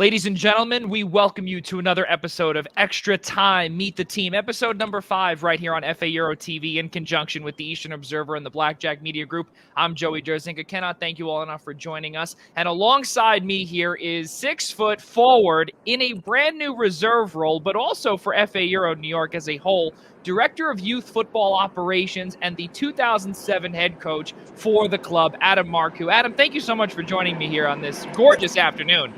Ladies and gentlemen, we welcome you to another episode of Extra Time Meet the Team, episode number 5 right here on FA Euro TV in conjunction with the Eastern Observer and the Blackjack Media Group. I'm Joey Jarzynka. Cannot thank you all enough for joining us. And alongside me here is 6-foot forward in a brand new reserve role, but also for FA Euro New York as a whole, Director of Youth Football Operations and the 2007 head coach for the club, Adam Marcu. Adam, thank you so much for joining me here on this gorgeous afternoon.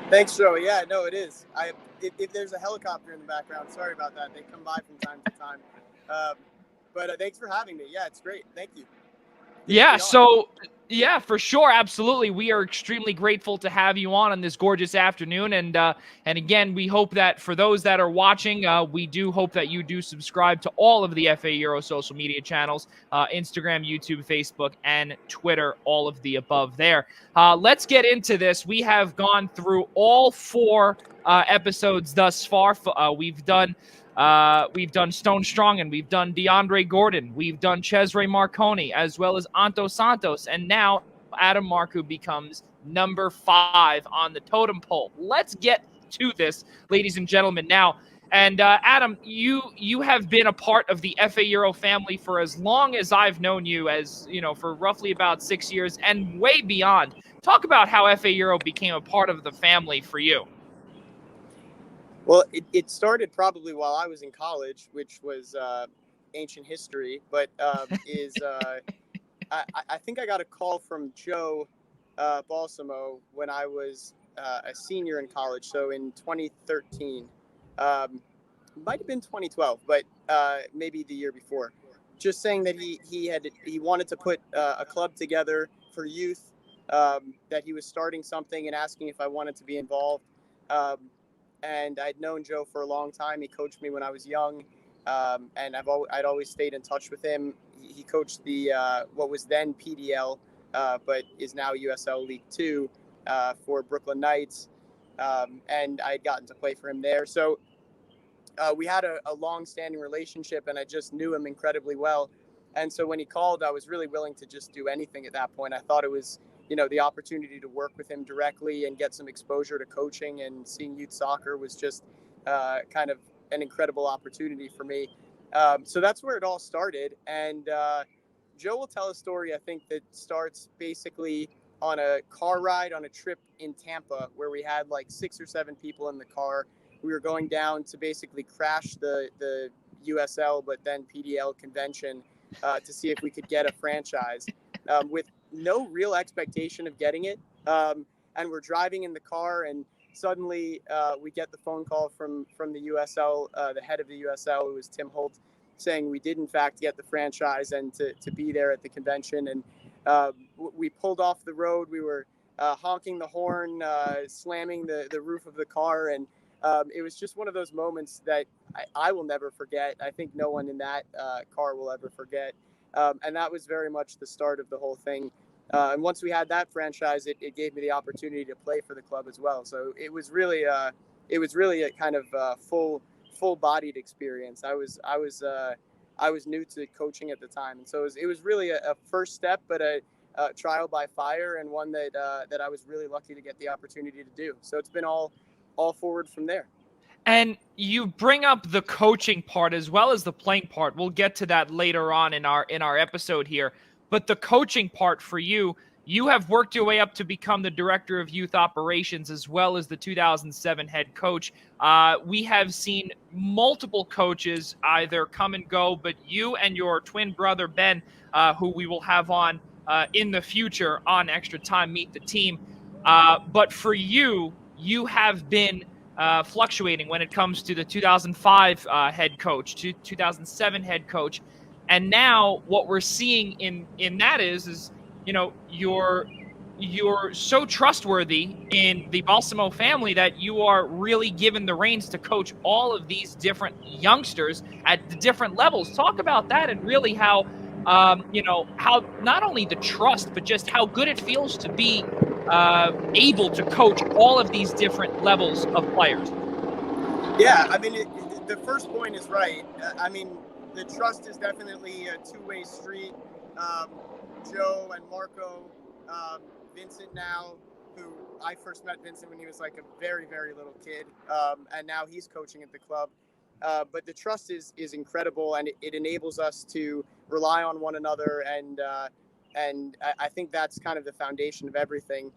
Thanks, Joey. Yeah, no, it is. If there's a helicopter in the background, sorry about that. They come by from time to time. But thanks for having me. Yeah, it's great. Thank you. Yeah, for sure. Absolutely. We are extremely grateful to have you on this gorgeous afternoon. And again, we hope that for those that are watching, we do hope that you do subscribe to all of the FA Euro social media channels, Instagram, YouTube, Facebook, and Twitter, all of the above there. Let's get into this. We have gone through all 4 episodes thus far. We've done Stone Strong, and we've done DeAndre Gordon. We've done Cesare Marconi, as well as Anto Santos. And now Adam Marcu becomes number 5 on the totem pole. Let's get to this, ladies and gentlemen, now. And Adam, you have been a part of the FA Euro family for as long as I've known you, for roughly about 6 years and way beyond. Talk about how FA Euro became a part of the family for you. Well, it started probably while I was in college, which was ancient history, but I think I got a call from Joe Balsamo when I was a senior in college, so in 2013. Might have been 2012, but maybe the year before. Just saying that he wanted to put a club together for youth, that he was starting something and asking if I wanted to be involved. And I'd known Joe for a long time. He coached me when I was young, and I'd always stayed in touch with him. He coached the what was then PDL, but is now USL League 2 for Brooklyn Knights, and I had gotten to play for him there. So we had a long-standing relationship, and I just knew him incredibly well. And so when he called, I was really willing to just do anything at that point. I thought it was, the opportunity to work with him directly and get some exposure to coaching and seeing youth soccer was just kind of an incredible opportunity for me. So that's where it all started. And Joe will tell a story, I think, that starts basically on a car ride on a trip in Tampa where we had like 6 or 7 people in the car. We were going down to basically crash the USL, but then PDL convention to see if we could get a franchise with no real expectation of getting it. And we're driving in the car, and suddenly we get the phone call from the USL, the head of the USL, who was Tim Holt, saying we did in fact get the franchise and to be there at the convention. And we pulled off the road. We were honking the horn, slamming the roof of the car. And it was just one of those moments that I will never forget. I think no one in that car will ever forget. And that was very much the start of the whole thing. And once we had that franchise, it gave me the opportunity to play for the club as well. So it was really a kind of full-bodied experience. I was new to coaching at the time, and so it was really a first step, but a trial by fire, and one that I was really lucky to get the opportunity to do. So it's been all forward from there. And you bring up the coaching part as well as the playing part. We'll get to that later on in our episode here. But the coaching part for you, you have worked your way up to become the director of youth operations as well as the 2007 head coach. We have seen multiple coaches either come and go, but you and your twin brother, Ben, who we will have on in the future on Extra Time Meet the Team. But for you, you have been fluctuating when it comes to the 2005 head coach, to 2007 head coach. And now what we're seeing in that is you're so trustworthy in the Balsamo family that you are really given the reins to coach all of these different youngsters at the different levels. Talk about that and really how not only the trust, but just how good it feels to be able to coach all of these different levels of players. Yeah, I mean, the first point is right. The trust is definitely a two-way street. Joe and Marco, Vincent now, who I first met Vincent when he was like a very, very little kid, and now he's coaching at the club. But the trust is incredible, and it enables us to rely on one another, and I think that's kind of the foundation of everything.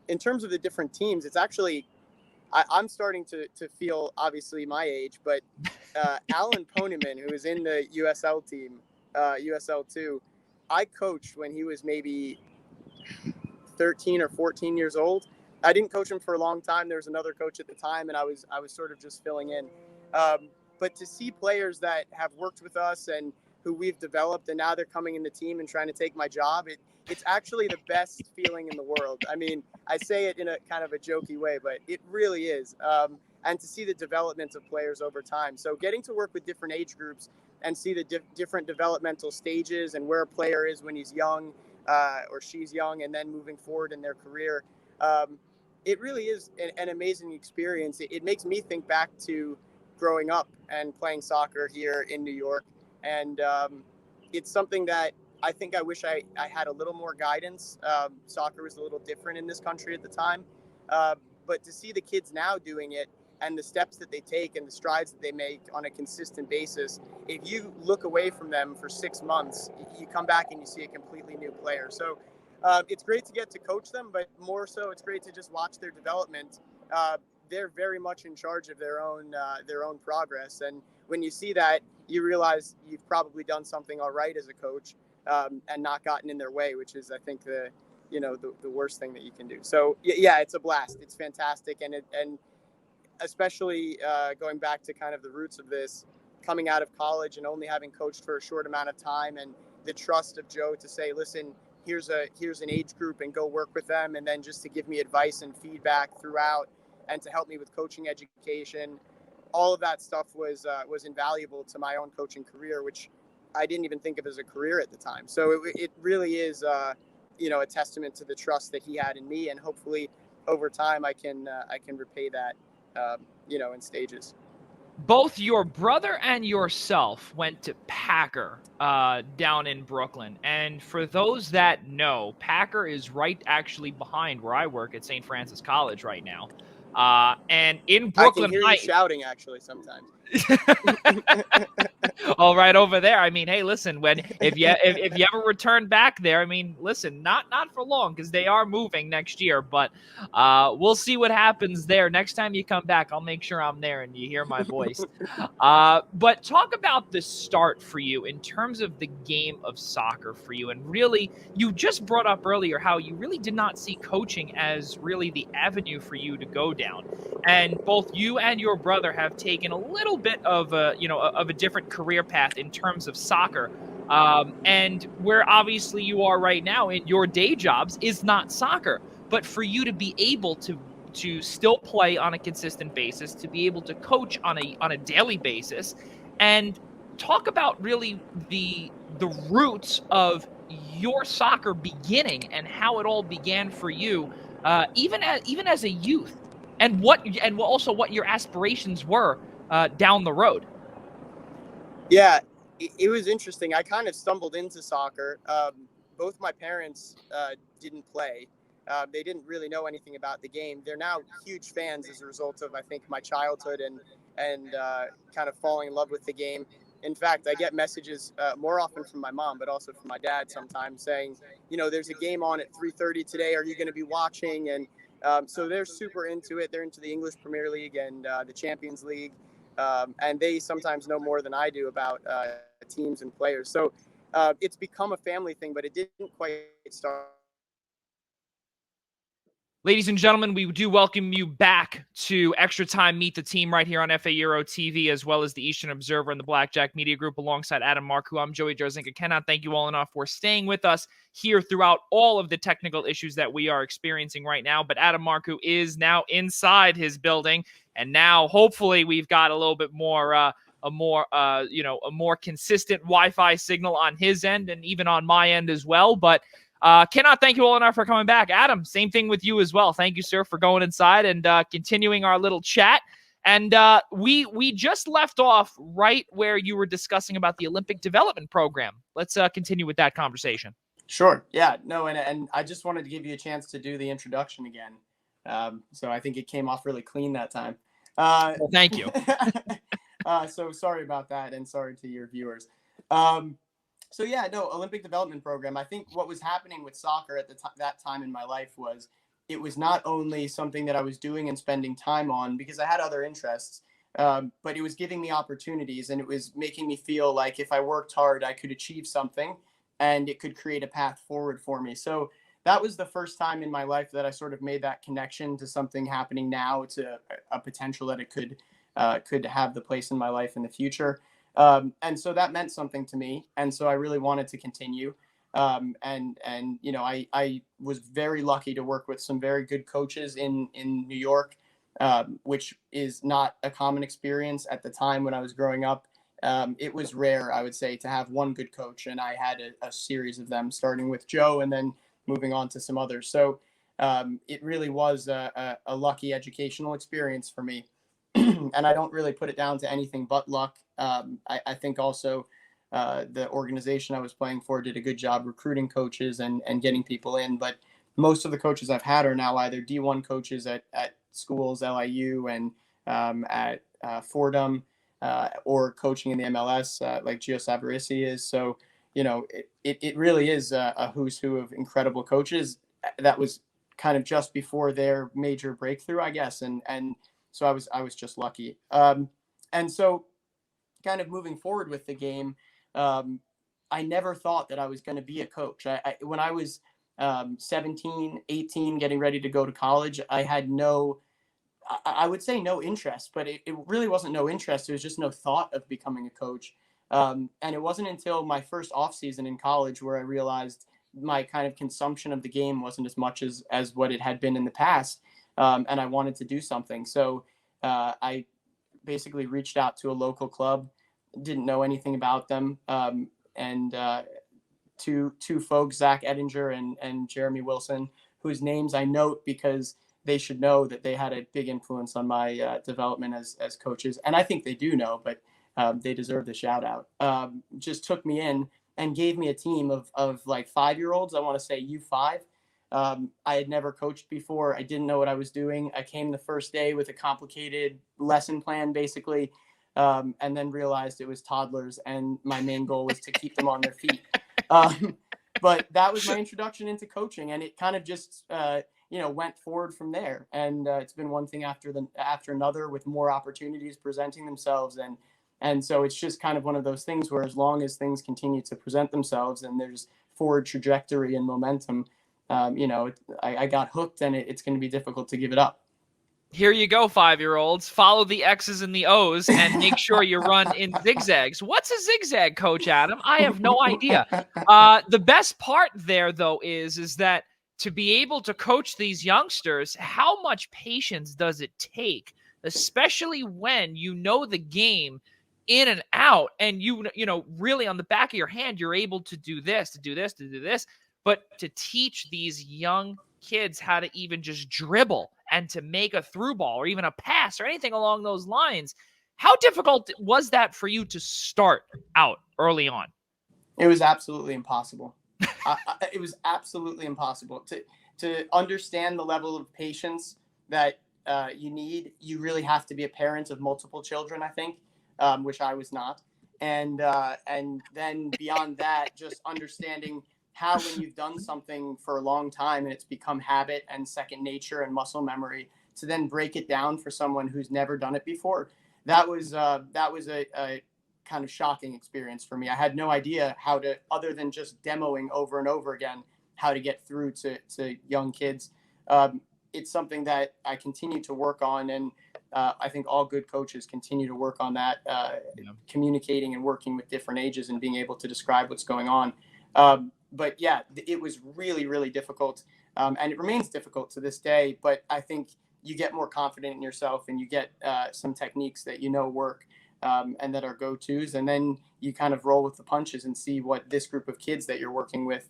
In terms of the different teams, it's actually I'm starting to feel obviously my age, but Alan Ponyman, who is in the USL team, USL2, I coached when he was maybe 13 or 14 years old. I didn't coach him for a long time. There was another coach at the time, and I was sort of just filling in. But to see players that have worked with us and who we've developed, and now they're coming in the team and trying to take my job, it's actually the best feeling in the world. I mean, I say it in a kind of a jokey way, but it really is. And to see the development of players over time. So getting to work with different age groups and see the different developmental stages and where a player is when he's young or she's young, and then moving forward in their career. It really is an amazing experience. It makes me think back to growing up and playing soccer here in New York. And it's something that I think I wish I had a little more guidance. Soccer was a little different in this country at the time. But to see the kids now doing it and the steps that they take and the strides that they make on a consistent basis, if you look away from them for 6 months, you come back and you see a completely new player. So it's great to get to coach them, but more so it's great to just watch their development. They're very much in charge of their own progress. And when you see that, you realize you've probably done something all right as a coach, and not gotten in their way, which is, I think, the worst thing that you can do. So yeah, it's a blast. It's fantastic. And especially going back to kind of the roots of this, coming out of college and only having coached for a short amount of time, and the trust of Joe to say, listen, here's an age group and go work with them. And then just to give me advice and feedback throughout, and to help me with coaching education. All of that stuff was invaluable to my own coaching career, which I didn't even think of as a career at the time. So it really is, a testament to the trust that he had in me, and hopefully over time I can repay that, in stages. Both your brother and yourself went to Packer down in Brooklyn. And for those that know, Packer is right actually behind where I work at St. Francis College right now. And in Brooklyn I can hear you shouting actually sometimes. All right, over there. I mean, hey, listen, if you ever return back there, I mean, listen, not for long, because they are moving next year, but we'll see what happens there. Next time you come back, I'll make sure I'm there and you hear my voice. But talk about the start for you in terms of the game of soccer for you. And really, you just brought up earlier how you really did not see coaching as really the avenue for you to go down. And both you and your brother have taken a little bit of a different career path in terms of soccer. And where obviously you are right now in your day jobs is not soccer. But for you to be able to still play on a consistent basis, to be able to coach on a daily basis, and talk about really the roots of your soccer beginning and how it all began for you, even as a youth, and also what your aspirations were down the road. Yeah, it was interesting. I kind of stumbled into soccer. Both my parents didn't play. They didn't really know anything about the game. They're now huge fans as a result of, I think, my childhood and kind of falling in love with the game. In fact, I get messages more often from my mom, but also from my dad sometimes saying, there's a game on at 3:30 today. Are you going to be watching? And so they're super into it. They're into the English Premier League and the Champions League. And they sometimes know more than I do about teams and players. So it's become a family thing, but it didn't quite start. Ladies and gentlemen, we do welcome you back to Extra Time Meet the Team right here on FA Euro TV, as well as the Eastern Observer and the Blackjack Media Group alongside Adam Marcu. I'm Joey Jarzynka. Cannot thank you all enough for staying with us here throughout all of the technical issues that we are experiencing right now. But Adam Marcu is now inside his building, and now hopefully we've got a little bit more a more consistent Wi-Fi signal on his end and even on my end as well. But cannot thank you all enough for coming back. Adam, same thing with you as well. Thank you, sir, for going inside and continuing our little chat. And we just left off right where you were discussing about the Olympic Development Program. Let's continue with that conversation. Sure. Yeah. No, and I just wanted to give you a chance to do the introduction again. So I think it came off really clean that time. Well, thank you. So sorry about that, and sorry to your viewers. So yeah, no, Olympic development program. I think what was happening with soccer at that time in my life was it was not only something that I was doing and spending time on because I had other interests, but it was giving me opportunities, and it was making me feel like if I worked hard, I could achieve something, and it could create a path forward for me. So that was the first time in my life that I sort of made that connection to something happening now, to a potential that it could have the place in my life in the future. And so that meant something to me. And so I really wanted to continue. And you know, I was very lucky to work with some very good coaches in New York, which is not a common experience at the time when I was growing up. It was rare, I would say, to have one good coach. And I had a series of them, starting with Joe and then moving on to some others. So it really was a lucky educational experience for me. And I don't really put it down to anything but luck. I think also the organization I was playing for did a good job recruiting coaches and getting people in. But most of the coaches I've had are now either D1 coaches at schools, LIU and at Fordham, or coaching in the MLS like Gio Savarese is. So, you know, it really is a who's who of incredible coaches. That was kind of just before their major breakthrough, I guess. And so I was just lucky. And so kind of moving forward with the game, I never thought that I was going to be a coach. When I was 17, 18, getting ready to go to college, I had I would say no interest, but it really wasn't no interest. It was just no thought of becoming a coach. And it wasn't until my first off season in college where I realized my kind of consumption of the game wasn't as much as what it had been in the past. And I wanted to do something. So I basically reached out to a local club, didn't know anything about them. And two folks, Zach Ettinger and Jeremy Wilson, whose names I note because they should know that they had a big influence on my development as coaches. And I think they do know, but they deserve the shout out. Just took me in and gave me a team of like 5-year-olds. I want to say U5. I had never coached before. I didn't know what I was doing. I came the first day with a complicated lesson plan, basically, and then realized it was toddlers, and my main goal was to keep them on their feet. But that was my introduction into coaching, and it kind of just went forward from there. And it's been one thing after another, with more opportunities presenting themselves, and so it's just kind of one of those things where as long as things continue to present themselves and there's forward trajectory and momentum, I got hooked, and it's going to be difficult to give it up. Here you go, 5-year-olds. Follow the X's and the O's and make sure you run in zigzags. What's a zigzag, Coach Adam? I have no idea. The best part there, though, is that to be able to coach these youngsters, how much patience does it take, especially when you know the game in and out, and you know really on the back of your hand, you're able to do this, to do this, to do this. But to teach these young kids how to even just dribble and to make a through ball or even a pass or anything along those lines, how difficult was that for you to start out early on? It was absolutely impossible. It was absolutely impossible to understand the level of patience that you need. You really have to be a parent of multiple children, I think, which I was not. And then beyond that, just understanding how, when you've done something for a long time and it's become habit and second nature and muscle memory, to then break it down for someone who's never done it before. That was a kind of shocking experience for me. I had no idea how to, other than just demoing over and over again, how to get through to young kids. It's something that I continue to work on, and I think all good coaches continue to work on that, communicating and working with different ages and being able to describe what's going on. But yeah, it was really, really difficult. And it remains difficult to this day, but I think you get more confident in yourself, and you get some techniques that work, and that are go-tos. And then you kind of roll with the punches and see what this group of kids that you're working with,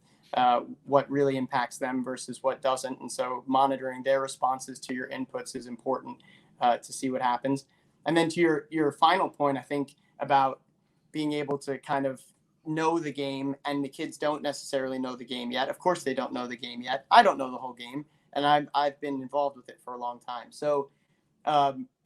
what really impacts them versus what doesn't. And so monitoring their responses to your inputs is important to see what happens. And then to your final point, I think about being able to kind of know the game, and the kids don't necessarily know the game yet. Of course they don't know the game yet. I don't know the whole game. and I've been involved with it for a long time. So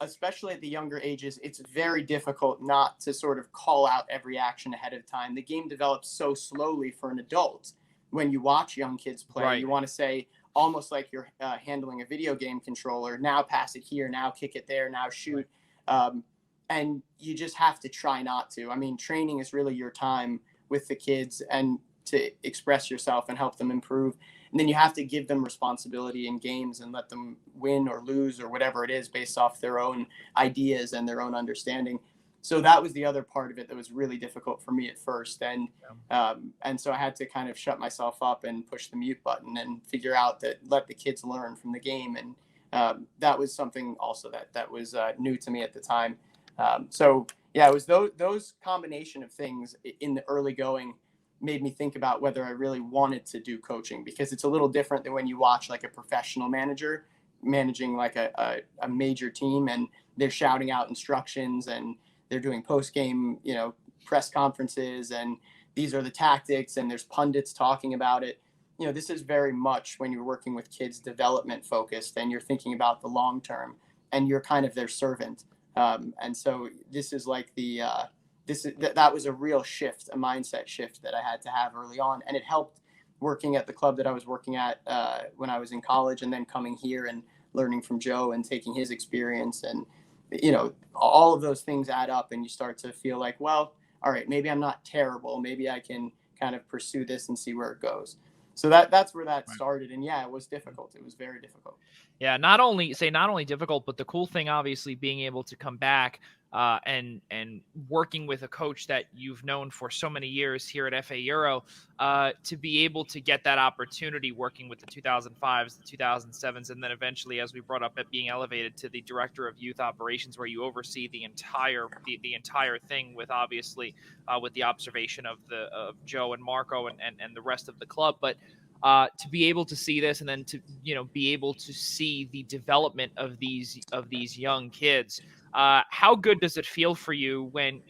especially at the younger ages, it's very difficult not to sort of call out every action ahead of time. The game develops so slowly for an adult. When you watch young kids play, Right. you want to say, almost like you're handling a video game controller, now pass it here, now kick it there, now shoot. And you just have to try not to. I mean, training is really your time with the kids and to express yourself and help them improve. And then you have to give them responsibility in games and let them win or lose or whatever it is based off their own ideas and their own understanding. So that was the other part of it that was really difficult for me at first. And so I had to kind of shut myself up and push the mute button and figure out that let the kids learn from the game. And that was something also that was new to me at the time. So yeah, it was those combination of things in the early going made me think about whether I really wanted to do coaching, because it's a little different than when you watch like a professional manager managing like a major team and they're shouting out instructions and they're doing post-game, press conferences and these are the tactics and there's pundits talking about it. This is very much when you're working with kids development focused and you're thinking about the long term and you're kind of their servant. And so this is like that was a real shift, a mindset shift that I had to have early on. And it helped working at the club that I was working at when I was in college, and then coming here and learning from Joe and taking his experience. And, all of those things add up and you start to feel like, well, all right, maybe I'm not terrible. Maybe I can kind of pursue this and see where it goes. So that's where that started. And yeah, it was difficult. It was very difficult. Yeah, not only difficult, but the cool thing, obviously, being able to come back and working with a coach that you've known for so many years here at FA Euro, to be able to get that opportunity working with the 2005s, the 2007s, and then eventually, as we brought up, at being elevated to the director of youth operations, where you oversee the entire thing with obviously with the observation of Joe and Marco and the rest of the club, but. To be able to see this and then to be able to see the development of these young kids, how good does it feel for you when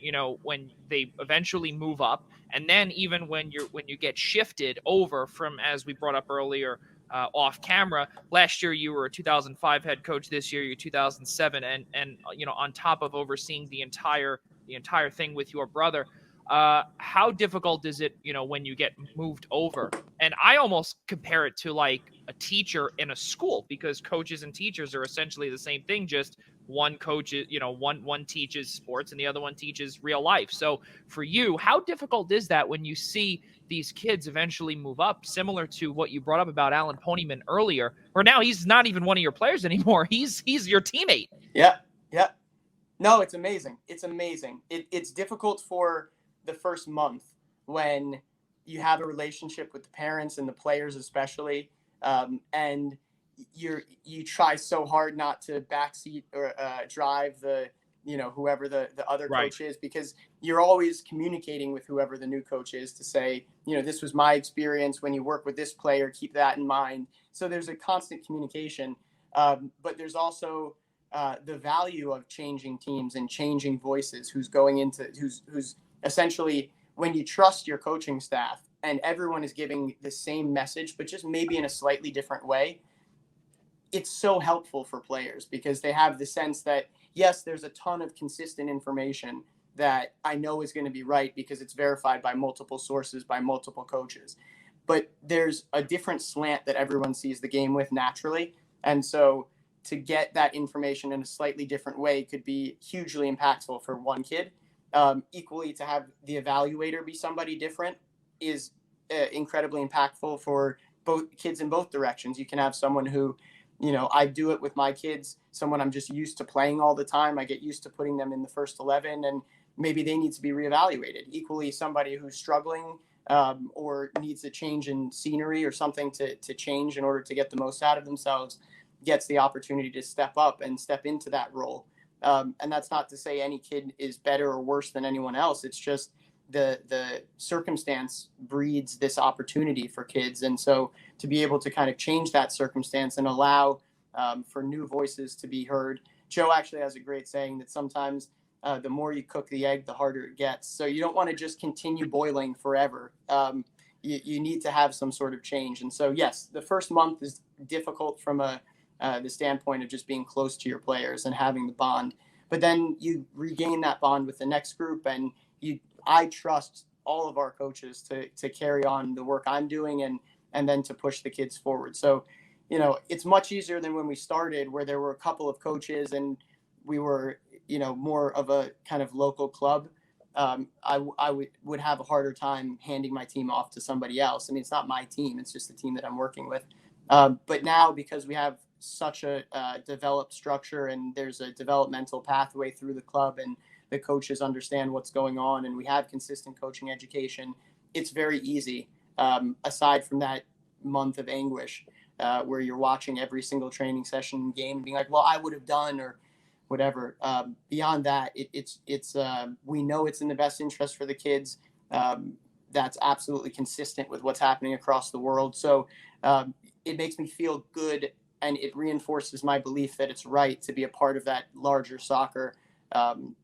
they eventually move up, and then even when you get shifted over from, as we brought up earlier off camera, last year you were a 2005 head coach, this year you're 2007, and on top of overseeing the entire thing with your brother. How difficult is it, when you get moved over? And I almost compare it to like a teacher in a school, because coaches and teachers are essentially the same thing. Just one coach, one teaches sports and the other one teaches real life. So for you, how difficult is that when you see these kids eventually move up, similar to what you brought up about Alan Ponyman earlier, where now he's not even one of your players anymore. He's your teammate. Yeah. Yeah. No, it's amazing. It's amazing. It's difficult for the first month when you have a relationship with the parents and the players especially, and you try so hard not to backseat or drive the whoever the other coach is, because you're always communicating with whoever the new coach is to say, this was my experience when you work with this player, keep that in mind. So there's a constant communication, but there's also the value of changing teams and changing voices, who's essentially, when you trust your coaching staff and everyone is giving the same message, but just maybe in a slightly different way, it's so helpful for players, because they have the sense that, yes, there's a ton of consistent information that I know is going to be right because it's verified by multiple sources, by multiple coaches. But there's a different slant that everyone sees the game with naturally. And so to get that information in a slightly different way could be hugely impactful for one kid. Equally, to have the evaluator be somebody different is incredibly impactful for both kids in both directions. You can have someone who, I do it with my kids, someone I'm just used to playing all the time. I get used to putting them in the first 11, and maybe they need to be reevaluated. Equally, somebody who's struggling or needs a change in scenery or something to change in order to get the most out of themselves gets the opportunity to step up and step into that role. And that's not to say any kid is better or worse than anyone else. It's just the circumstance breeds this opportunity for kids. And so to be able to kind of change that circumstance and allow for new voices to be heard. Joe actually has a great saying that sometimes the more you cook the egg, the harder it gets. So you don't want to just continue boiling forever. you need to have some sort of change. And so, yes, the first month is difficult from the standpoint of just being close to your players and having the bond. But then you regain that bond with the next group, and I trust all of our coaches to carry on the work I'm doing and then to push the kids forward. So, it's much easier than when we started, where there were a couple of coaches and we were, more of a kind of local club. I would have a harder time handing my team off to somebody else. I mean, it's not my team; it's just the team that I'm working with. But now, because we have such a developed structure and there's a developmental pathway through the club, and the coaches understand what's going on, and we have consistent coaching education, it's very easy. Aside from that month of anguish, where you're watching every single training session game and being like, well, I would have done, or whatever. Beyond that, it's we know it's in the best interest for the kids. That's absolutely consistent with what's happening across the world. So it makes me feel good, and it reinforces my belief that it's right to be a part of that larger soccer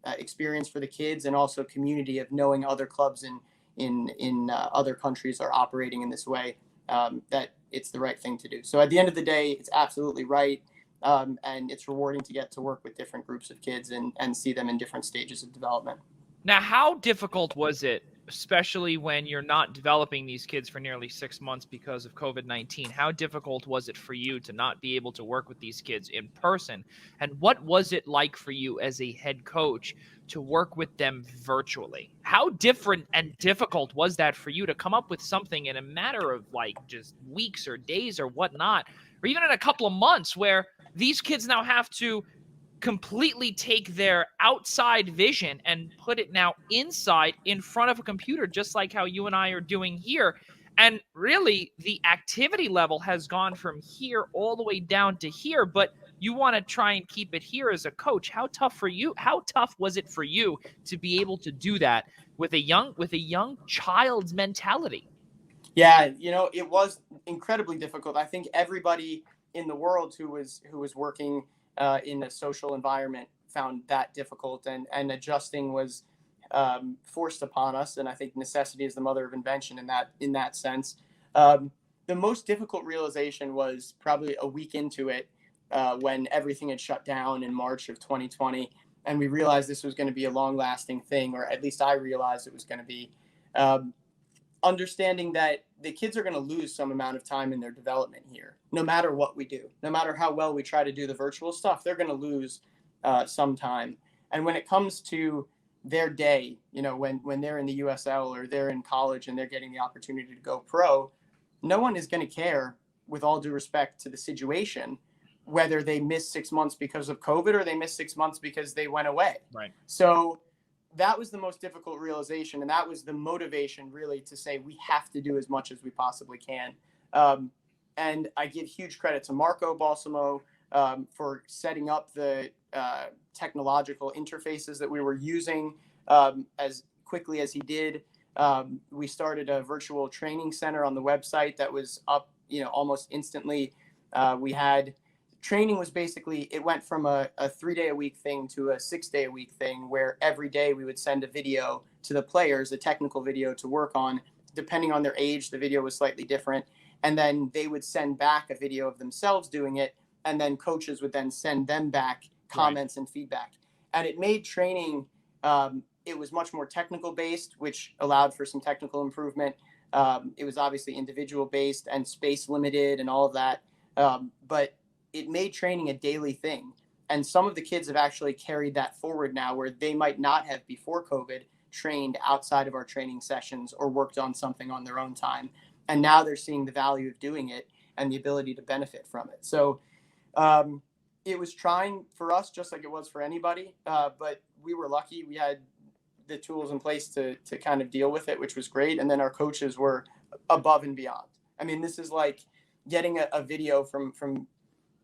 experience for the kids, and also community of knowing other clubs in other countries are operating in this way. That it's the right thing to do. So at the end of the day, it's absolutely right. And it's rewarding to get to work with different groups of kids and see them in different stages of development. Now, how difficult was it, especially when you're not developing these kids for nearly 6 months because of COVID-19? How difficult was it for you to not be able to work with these kids in person? And what was it like for you as a head coach to work with them virtually? How different and difficult was that for you to come up with something in a matter of like just weeks or days or whatnot, or even in a couple of months, where these kids now have to completely take their outside vision and put it now inside in front of a computer, just like how you and I are doing here. And really, the activity level has gone from here all the way down to here, but you want to try and keep it here as a coach. How tough was it for you to be able to do that with a young child's mentality? Yeah, it was incredibly difficult. I think everybody in the world who was working in a social environment found that difficult, and adjusting was forced upon us. And I think necessity is the mother of invention in that sense. The most difficult realization was probably a week into it, when everything had shut down in March of 2020, and we realized this was going to be a long-lasting thing, or at least I realized it was going to be. Understanding that the kids are going to lose some amount of time in their development here, no matter what we do, no matter how well we try to do the virtual stuff, they're going to lose some time. And when it comes to their day, when they're in the USL or they're in college and they're getting the opportunity to go pro, no one is going to care, with all due respect to the situation, whether they miss 6 months because of COVID or they miss 6 months because they went away. Right. So that was the most difficult realization, and that was the motivation really to say we have to do as much as we possibly can. And I give huge credit to Marco Balsamo for setting up the technological interfaces that we were using as quickly as he did. We started a virtual training center on the website that was up, almost instantly. We had training was basically, it went from a 3-day-a-week thing to a 6-day-a-week thing, where every day we would send a video to the players, a technical video to work on. Depending on their age, the video was slightly different. And then they would send back a video of themselves doing it. And then coaches would then send them back comments and feedback. And it made training, it was much more technical based, which allowed for some technical improvement. It was obviously individual based and space limited and all of that. But it made training a daily thing. And some of the kids have actually carried that forward now, where they might not have before COVID trained outside of our training sessions or worked on something on their own time. And now they're seeing the value of doing it and the ability to benefit from it. So it was trying for us, just like it was for anybody. But we were lucky. We had the tools in place to kind of deal with it, which was great. And then our coaches were above and beyond. I mean, this is like getting a video from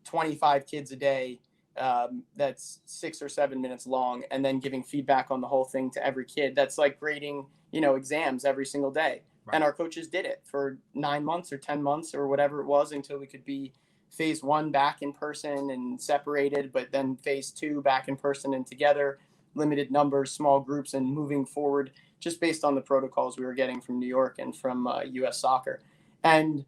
25 kids a day that's 6 or 7 minutes long, and then giving feedback on the whole thing to every kid. That's like grading, exams every single day. Right. And our coaches did it for 9 months or 10 months or whatever it was, until we could be phase 1 back in person and separated, but then phase 2 back in person and together. limited numbers, small groups, and moving forward just based on the protocols we were getting from New York and from U.S. Soccer. And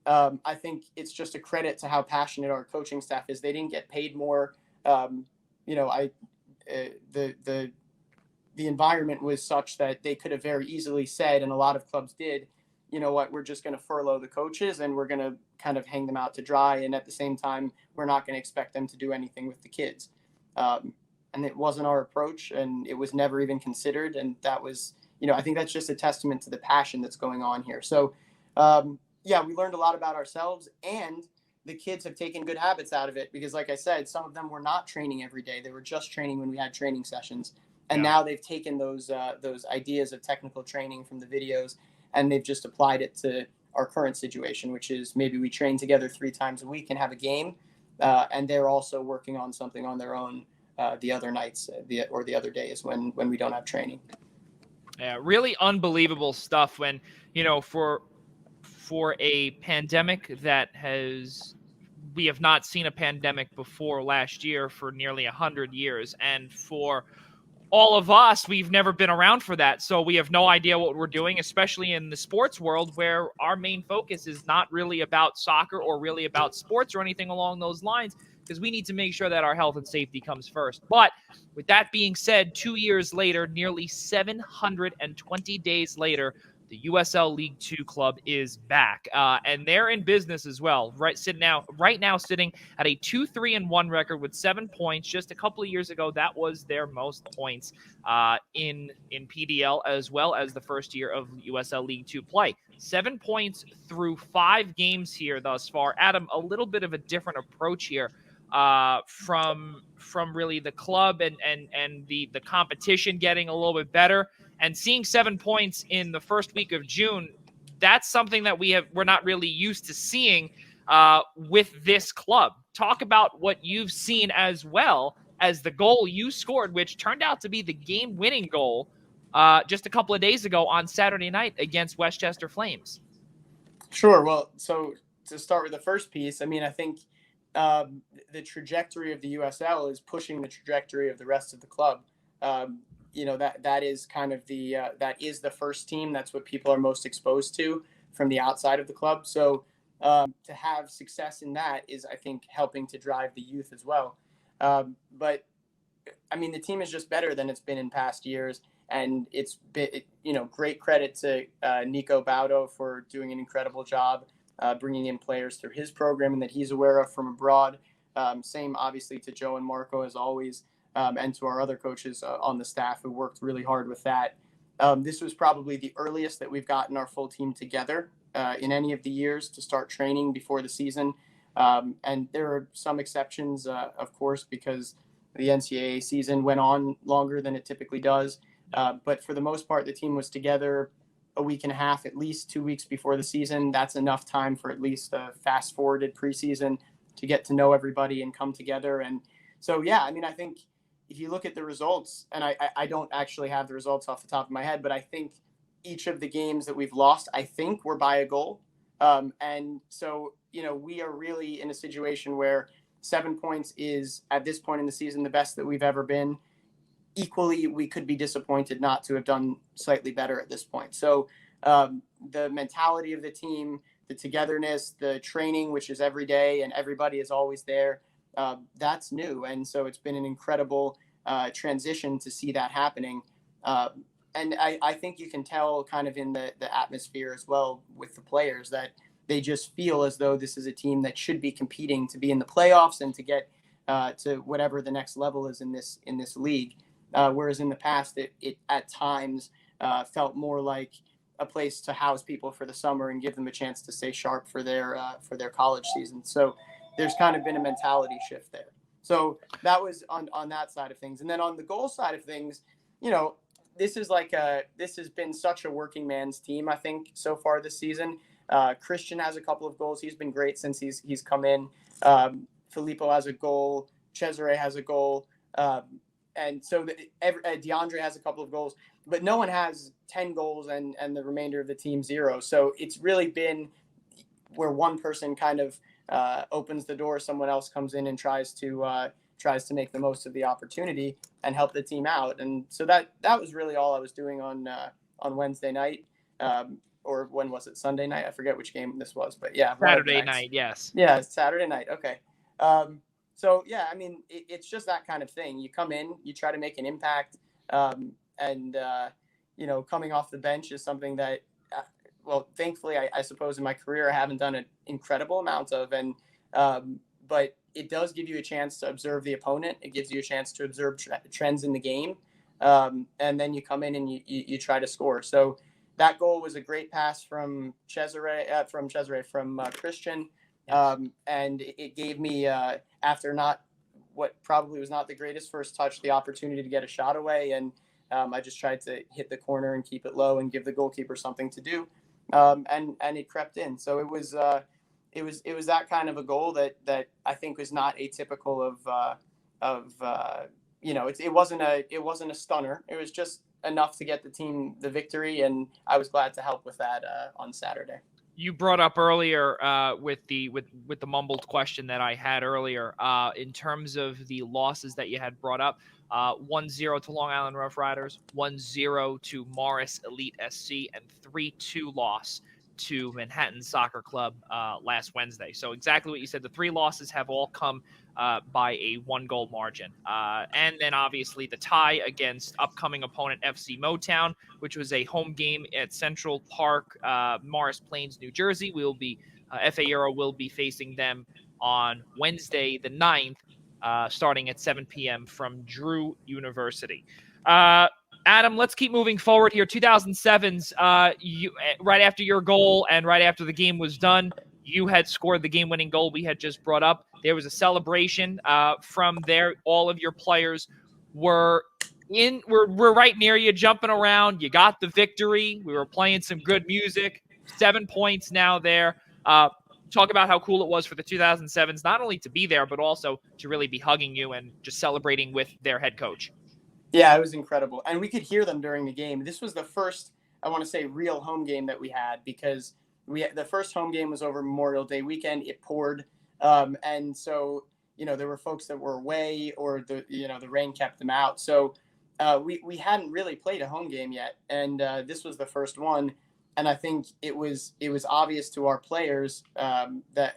I think it's just a credit to how passionate our coaching staff is. They didn't get paid more. The environment was such that they could have very easily said, and a lot of clubs did, you know what, we're just going to furlough the coaches and we're going to kind of hang them out to dry. And at the same time, we're not going to expect them to do anything with the kids. And it wasn't our approach, and it was never even considered. And that was, I think that's just a testament to the passion that's going on here. So, we learned a lot about ourselves, and the kids have taken good habits out of it because, like I said, some of them were not training every day. They were just training when we had training sessions. And now they've taken those ideas of technical training from the videos, and they've just applied it to our current situation, which is maybe we train together 3 times a week and have a game, and they're also working on something on their own the other nights or the other days when we don't have training. Yeah, really unbelievable stuff when, for a pandemic that we have not seen a pandemic before last year for nearly 100 years. And for all of us, we've never been around for that. So we have no idea what we're doing, especially in the sports world where our main focus is not really about soccer or really about sports or anything along those lines, because we need to make sure that our health and safety comes first. But with that being said, 2 years later, nearly 720 days later, the USL League Two club is back, and they're in business as well. Right now, sitting at a 2-3-1 record with 7 points. Just a couple of years ago, that was their most points in PDL, as well as the first year of USL League Two play. 7 points through 5 games here thus far. Adam, a little bit of a different approach here from really the club and the competition getting a little bit better. And seeing 7 points in the first week of June, that's something that we're not really used to seeing with this club. Talk about what you've seen as well as the goal you scored, which turned out to be the game-winning goal just a couple of days ago on Saturday night against Westchester Flames. Sure. Well, so to start with the first piece, I mean, I think the trajectory of the USL is pushing the trajectory of the rest of the club. That is kind of that is the first team. That's what people are most exposed to from the outside of the club. So to have success in that is, I think, helping to drive the youth as well. But I mean, the team is just better than it's been in past years. And it's been, great credit to Nico Baudo for doing an incredible job bringing in players through his program and that he's aware of from abroad. Same, obviously, to Joe and Marco, as always. And to our other coaches on the staff who worked really hard with that. This was probably the earliest that we've gotten our full team together in any of the years to start training before the season. And there are some exceptions, of course, because the NCAA season went on longer than it typically does. But for the most part, the team was together a week and a half, at least 2 weeks before the season. That's enough time for at least a fast-forwarded preseason to get to know everybody and come together. And so, I mean, I think if you look at the results, and I don't actually have the results off the top of my head, but I think each of the games that we've lost, I think were by a goal. And so, we are really in a situation where 7 points is, at this point in the season, the best that we've ever been. Equally, we could be disappointed not to have done slightly better at this point. So the mentality of the team, the togetherness, the training, which is every day and everybody is always there, that's new. And so it's been an incredible transition to see that happening. And I think you can tell kind of in the atmosphere as well with the players that they just feel as though this is a team that should be competing to be in the playoffs and to get to whatever the next level is in this league. Whereas in the past, it at times felt more like a place to house people for the summer and give them a chance to stay sharp for their college season. So there's kind of been a mentality shift there. So that was on that side of things. And then on the goal side of things, this has been such a working man's team, I think, so far this season. Christian has a couple of goals. He's been great since he's come in. Filippo has a goal. Cesare has a goal. And so DeAndre has a couple of goals, but no one has 10 goals and the remainder of the team 0. So it's really been where one person kind of opens the door, someone else comes in and tries to tries to make the most of the opportunity and help the team out. And so that was really all I was doing on Wednesday night. Or when was it? Sunday night? I forget which game this was, but yeah. Saturday night, yes. Yeah, Saturday night. Okay. So, yeah, I mean, it's just that kind of thing. You come in, you try to make an impact, and coming off the bench is something that, well, thankfully, I suppose in my career I haven't done an incredible amount of, and but it does give you a chance to observe the opponent. It gives you a chance to observe trends in the game, and then you come in and you try to score. So that goal was a great pass from Christian. And it gave me, after not what probably was not the greatest first touch, the opportunity to get a shot away. And I just tried to hit the corner and keep it low and give the goalkeeper something to do. And it crept in. So it was that kind of a goal that I think was not atypical it wasn't a stunner. It was just enough to get the team the victory. And I was glad to help with that on Saturday. You brought up earlier with the mumbled question that I had earlier in terms of the losses that you had brought up. 1-0 to Long Island Rough Riders, 1-0 to Morris Elite SC, and 3-2 loss to Manhattan Soccer Club last Wednesday. So exactly what you said. The 3 losses have all come by a 1-goal margin. And then obviously the tie against upcoming opponent FC Motown, which was a home game at Central Park, Morris Plains, New Jersey. FA Euro will be facing them on Wednesday the 9th, starting at 7 p.m. from Drew University. Adam, let's keep moving forward here. 2007's, right after your goal and right after the game was done, you had scored the game-winning goal we had just brought up. There was a celebration from there. All of your players were right near you, jumping around. You got the victory. We were playing some good music. 7 points now there. Talk about how cool it was for the 2007s, not only to be there, but also to really be hugging you and just celebrating with their head coach. Yeah, it was incredible. And we could hear them during the game. This was the first, I want to say, real home game that we had, because the first home game was over Memorial Day weekend. It poured. And so, there were folks that were away, or the rain kept them out. So we hadn't really played a home game yet. And this was the first one. And I think it was obvious to our players that,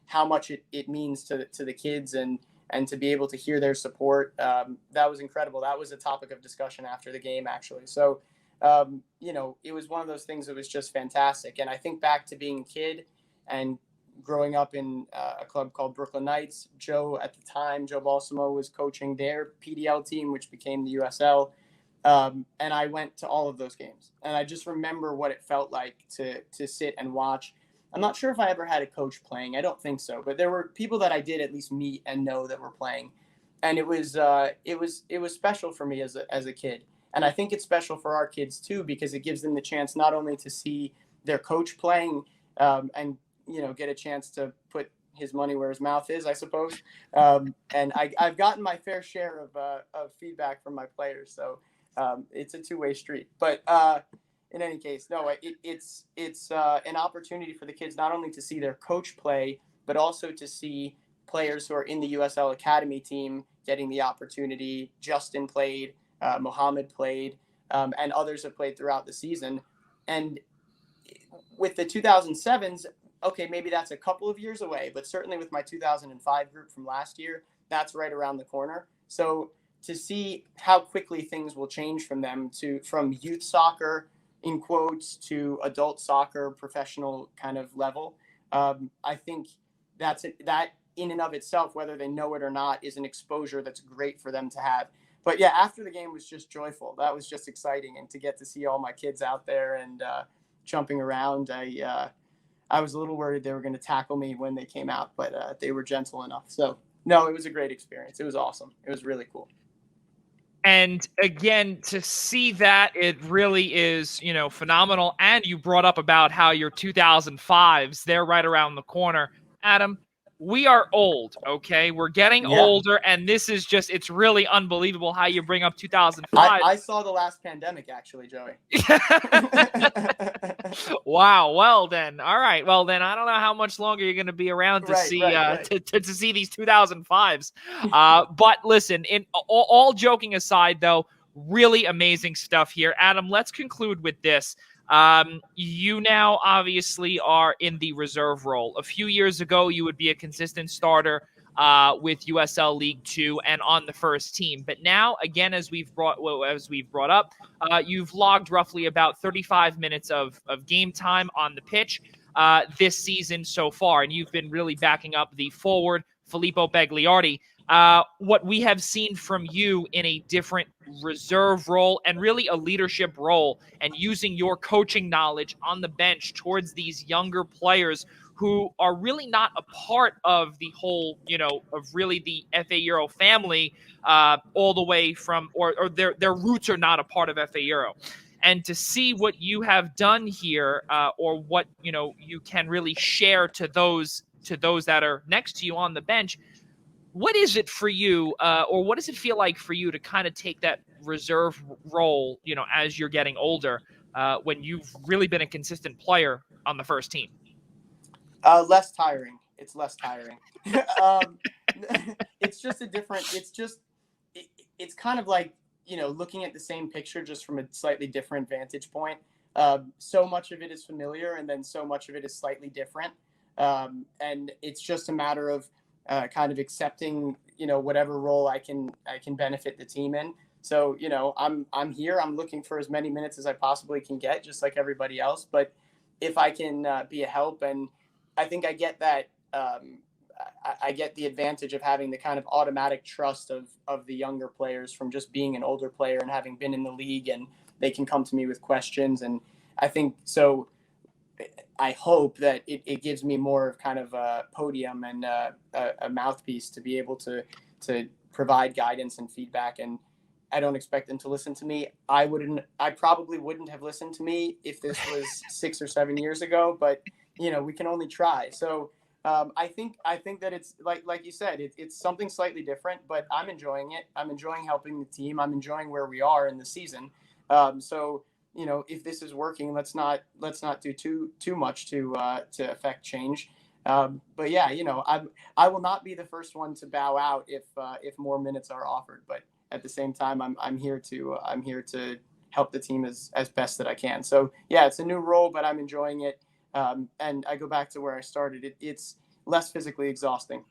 how much it means to the kids and to be able to hear their support. That was incredible. That was a topic of discussion after the game, actually. So, it was one of those things that was just fantastic. And I think back to being a kid and growing up in a club called Brooklyn Knights. Joe Balsamo was coaching their PDL team, which became the USL. And I went to all of those games. And I just remember what it felt like to sit and watch. I'm not sure if I ever had a coach playing. I don't think so. But there were people that I did at least meet and know that were playing. And it was special for me as a kid. And I think it's special for our kids too, because it gives them the chance not only to see their coach playing and get a chance to put his money where his mouth is, I suppose. And I've gotten my fair share of feedback from my players. So it's a two-way street. But in any case, no, it's an opportunity for the kids not only to see their coach play, but also to see players who are in the USL Academy team getting the opportunity. Justin played, Mohammed played, and others have played throughout the season. And with the 2007s, okay, maybe that's a couple of years away, but certainly with my 2005 group from last year, that's right around the corner. So to see how quickly things will change from youth soccer, in quotes, to adult soccer, professional kind of level, I think that in and of itself, whether they know it or not, is an exposure that's great for them to have. But yeah, after the game was just joyful. That was just exciting. And to get to see all my kids out there and jumping around, I was a little worried they were going to tackle me when they came out, but they were gentle enough. So no, it was a great experience. It was awesome. It was really cool. And again, to see that, it really is, phenomenal. And you brought up about how your 2005s, they're right around the corner. Adam, we are old, okay? We're getting older, and this is just, it's really unbelievable how you bring up 2005. I saw the last pandemic, actually, Joey. Wow. Well then, all right. Well then, I don't know how much longer you're going to be around to Right, see right, right. to see these 2005s. But listen, in all joking aside, though, really amazing stuff here, Adam. Let's conclude with this. You now obviously are in the reserve role. A few years ago, you would be a consistent starter with USL League Two and on the first team. But now, again, as we've brought up, you've logged roughly about 35 minutes of game time on the pitch this season so far, and you've been really backing up the forward Filippo Begliardi. What we have seen from you in a different reserve role and really a leadership role, and using your coaching knowledge on the bench towards these younger players who are really not a part of the whole, of really the FA Euro family, all the way from, or their roots are not a part of FA Euro. And to see what you have done here, or what you can really share to those that are next to you on the bench, what is it for you, or what does it feel like for you to kind of take that reserve role, as you're getting older, when you've really been a consistent player on the first team? Less tiring. It's less tiring. It's just a different. It's kind of like looking at the same picture just from a slightly different vantage point. So much of it is familiar, and then so much of it is slightly different. And it's just a matter of kind of accepting, whatever role I can benefit the team in. So, I'm here. I'm looking for as many minutes as I possibly can get, just like everybody else. But if I can be a help, and I think I get that. I get the advantage of having the kind of automatic trust of the younger players from just being an older player and having been in the league, and they can come to me with questions. And I think so. I hope that it gives me more of kind of a podium and a mouthpiece to be able to provide guidance and feedback. And I don't expect them to listen to me. I probably wouldn't have listened to me if this was 6 or 7 years ago, but we can only try. So I think that it's like you said, it's something slightly different, but I'm enjoying it. I'm enjoying helping the team. I'm enjoying where we are in the season. So if this is working, let's not do too much to affect change. But yeah, I will not be the first one to bow out if more minutes are offered. But at the same time, I'm here to help the team as best that I can. So yeah, it's a new role, but I'm enjoying it. And I go back to where I started. It's less physically exhausting.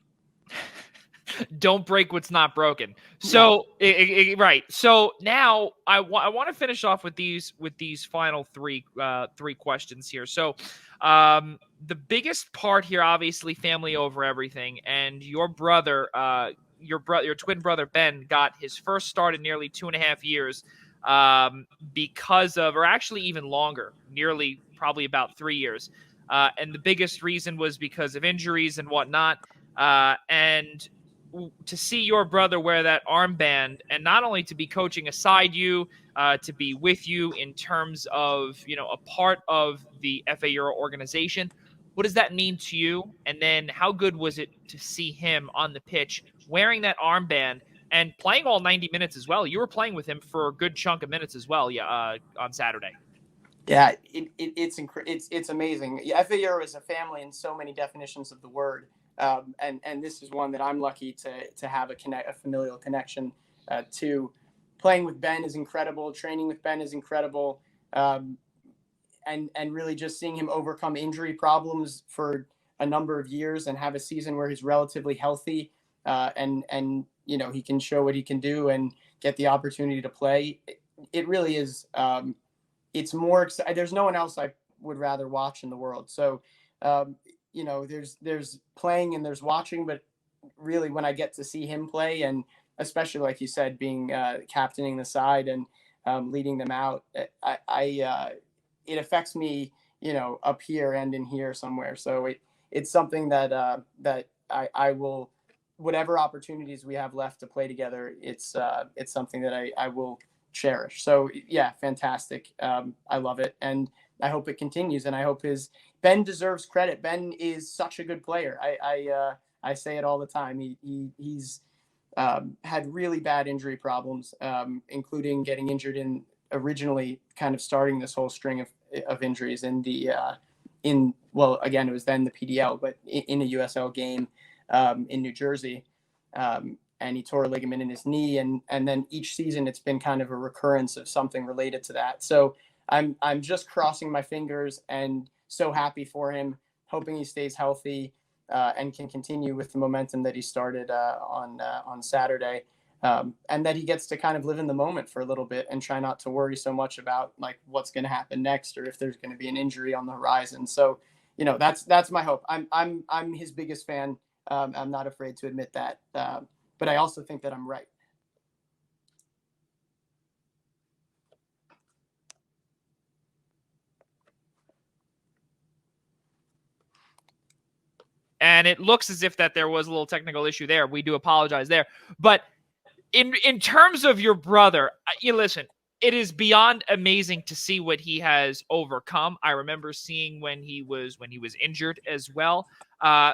Don't break what's not broken. So right. So now I want to finish off with these final three questions here. So the biggest part here, obviously, family over everything, and your brother, your twin brother Ben, got his first start in nearly 2.5 years, because of, or actually even longer, nearly probably about 3 years, and the biggest reason was because of injuries and whatnot, and to see your brother wear that armband, and not only to be coaching aside you, to be with you in terms of, a part of the FA Euro organization, what does that mean to you? And then how good was it to see him on the pitch wearing that armband and playing all 90 minutes as well? You were playing with him for a good chunk of minutes as well, on Saturday. Yeah, it's amazing. FA Euro is a family in so many definitions of the word. And this is one that I'm lucky to have a familial connection to. Playing with Ben is incredible. Training with Ben is incredible. And really just seeing him overcome injury problems for a number of years and have a season where he's relatively healthy, and he can show what he can do and get the opportunity to play. It really is. It's more exciting. There's no one else I would rather watch in the world. So. There's playing and there's watching, but really when I get to see him play, and especially like you said, being captaining the side and leading them out, it affects me, up here and in here somewhere. So it's something that I will, whatever opportunities we have left to play together, it's something that I will cherish. So yeah, fantastic. I love it, and I hope it continues, and I hope Ben deserves credit. Ben is such a good player. I say it all the time. He's had really bad injury problems, including getting injured in originally kind of starting this whole string of of injuries in again, it was then the PDL, but in a USL game in New Jersey. And he tore a ligament in his knee. And then each season it's been kind of a recurrence of something related to that. So I'm just crossing my fingers and so happy for him, hoping he stays healthy and can continue with the momentum that he started on Saturday. And that he gets to kind of live in the moment for a little bit and try not to worry so much about like what's going to happen next or if there's going to be an injury on the horizon. So, that's my hope. I'm his biggest fan. I'm not afraid to admit that. But I also think that I'm right. And it looks as if that there was a little technical issue there. We do apologize there. But in terms of your brother, you listen, it is beyond amazing to see what he has overcome. I remember seeing when he was injured as well.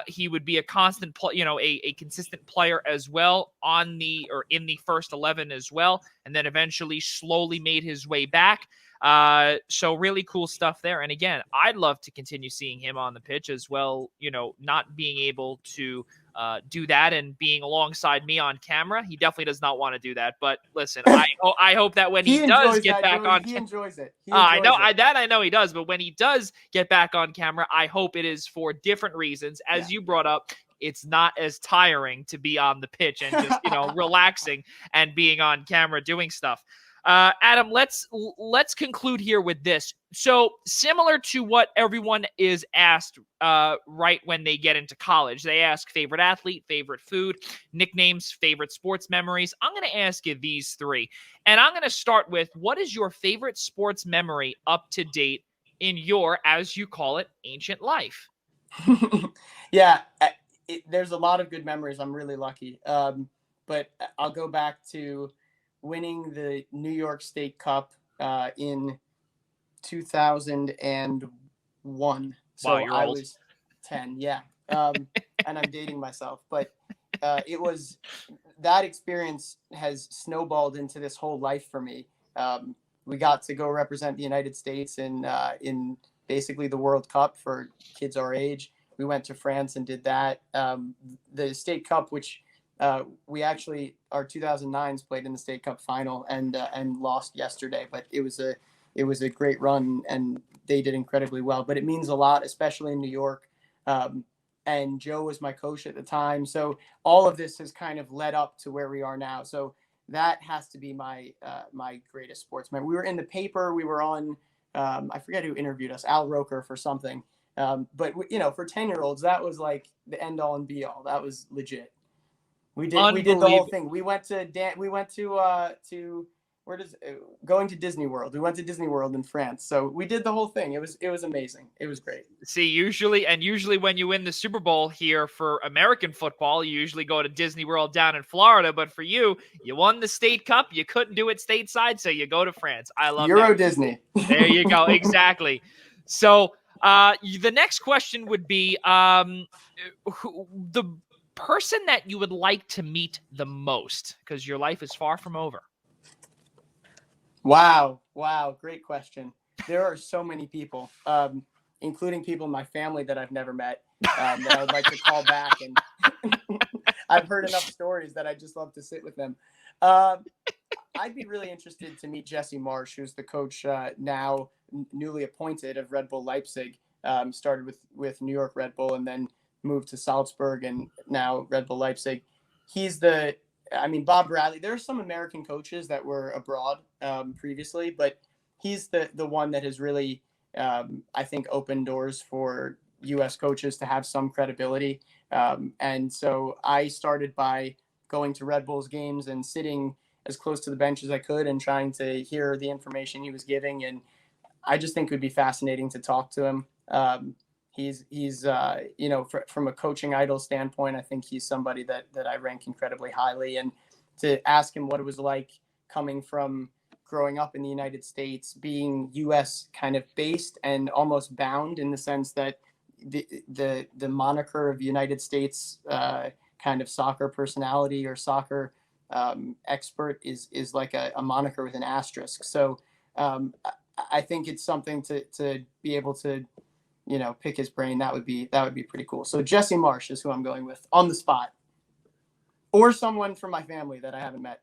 He would be a constant, a consistent player as well in the first 11 as well, and then eventually slowly made his way back. So really cool stuff there. And again, I'd love to continue seeing him on the pitch as well. Not being able to do that and being alongside me on camera. He definitely does not want to do that. But listen, I hope that when he does get back on, he enjoys it. I know he does. But when he does get back on camera, I hope it is for different reasons. As you brought up, it's not as tiring to be on the pitch and just relaxing and being on camera doing stuff. Adam, let's conclude here with this. So similar to what everyone is asked right when they get into college, they ask favorite athlete, favorite food, nicknames, favorite sports memories. I'm going to ask you these three. And I'm going to start with, what is your favorite sports memory up to date in your, as you call it, ancient life? There's a lot of good memories. I'm really lucky. But I'll go back to winning the New York State Cup in 2001. So wow, I was 10. Yeah. And I'm dating myself, but it was, that experience has snowballed into this whole life for me. We got to go represent the United States in basically the World Cup for kids our age. We went to France and did that. The State Cup, which we actually, our 2009s played in the State Cup final and lost yesterday, but it was a great run and they did incredibly well. But it means a lot, especially in New York. And Joe was my coach at the time, so all of this has kind of led up to where we are now. So that has to be my my greatest sports memory. We were in the paper. We were on. I forget who interviewed us, Al Roker for something. But for 10-year-olds, that was like the end all and be all. That was legit. We did the whole thing. We went to going to Disney World. We went to Disney World in France. So we did the whole thing. It was amazing. It was great. See, usually when you win the Super Bowl here for American football, you usually go to Disney World down in Florida. But for you won the State Cup. You couldn't do it stateside, so you go to France. I love Euro that. Disney. There you go. Exactly. So the next question would be the person that you would like to meet the most, because your life is far from over. Wow. Great question. There are so many people, including people in my family that I've never met, that I would like to call back. And I've heard enough stories that I just love to sit with them. I'd be really interested to meet Jesse Marsch, who's the coach now newly appointed of Red Bull Leipzig. Started with New York Red Bull and then moved to Salzburg and now Red Bull Leipzig. He's Bob Bradley. There are some American coaches that were abroad previously, but he's the one that has really, I think, opened doors for U.S. coaches to have some credibility. And so I started by going to Red Bull's games and sitting as close to the bench as I could and trying to hear the information he was giving. And I just think it would be fascinating to talk to him. He's from a coaching idol standpoint, I think he's somebody that I rank incredibly highly. And to ask him what it was like coming from growing up in the United States, being U.S. kind of based and almost bound in the sense that the moniker of United States kind of soccer personality or soccer expert is like a moniker with an asterisk. So I think it's something to be able to, pick his brain. That would be pretty cool. So Jesse Marsh is who I'm going with on the spot, or someone from my family that I haven't met.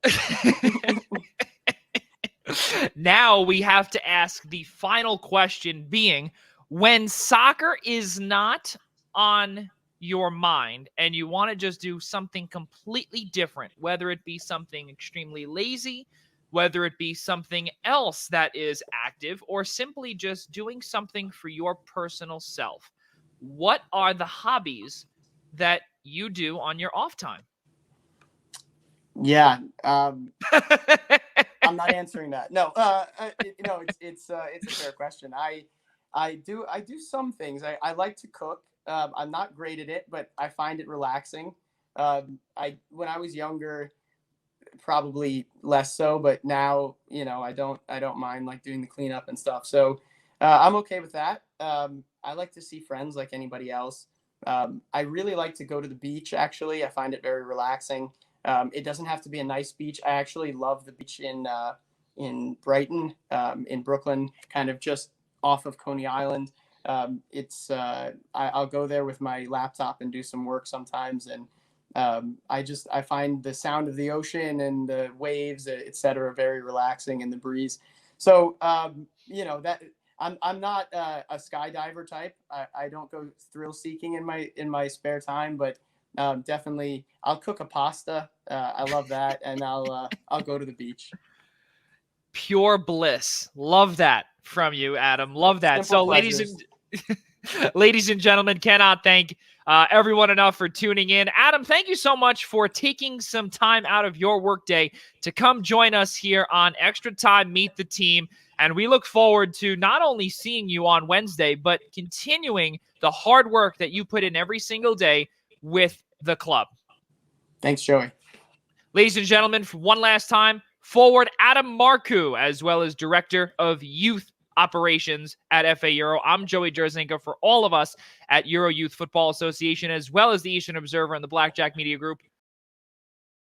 Now we have to ask the final question, being, when soccer is not on your mind and you want to just do something completely different, whether it be something extremely lazy, whether it be something else that is active, or simply just doing something for your personal self, what are the hobbies that you do on your off time? Yeah. I'm not answering that. No, it's a fair question. I do some things. I like to cook. I'm not great at it, but I find it relaxing. When I was younger, probably less so, but now, I don't mind like doing the cleanup and stuff. So I'm okay with that. I like to see friends like anybody else. I really like to go to the beach. Actually, I find it very relaxing. It doesn't have to be a nice beach. I actually love the beach in Brighton, in Brooklyn, kind of just off of Coney Island. I'll go there with my laptop and do some work sometimes, and I find the sound of the ocean and the waves, etc., very relaxing, and the breeze. So that I'm not a skydiver type. I don't go thrill seeking in my spare time, but definitely I'll cook a pasta. I love that, and I'll go to the beach. Pure bliss. Love that from you, Adam. Love that. Simple So, pleasures. ladies and gentlemen, cannot thank everyone enough for tuning in. Adam, thank you so much for taking some time out of your workday to come join us here on Extra Time Meet the Team. And we look forward to not only seeing you on Wednesday, but continuing the hard work that you put in every single day with the club. Thanks, Joey. Ladies and gentlemen, for one last time, forward Adam Marcu, as well as Director of Youth Operations at FA Euro. I'm Joey Jarzynka for all of us at Euro Youth Football Association, as well as the Eastern Observer and the Blackjack Media Group.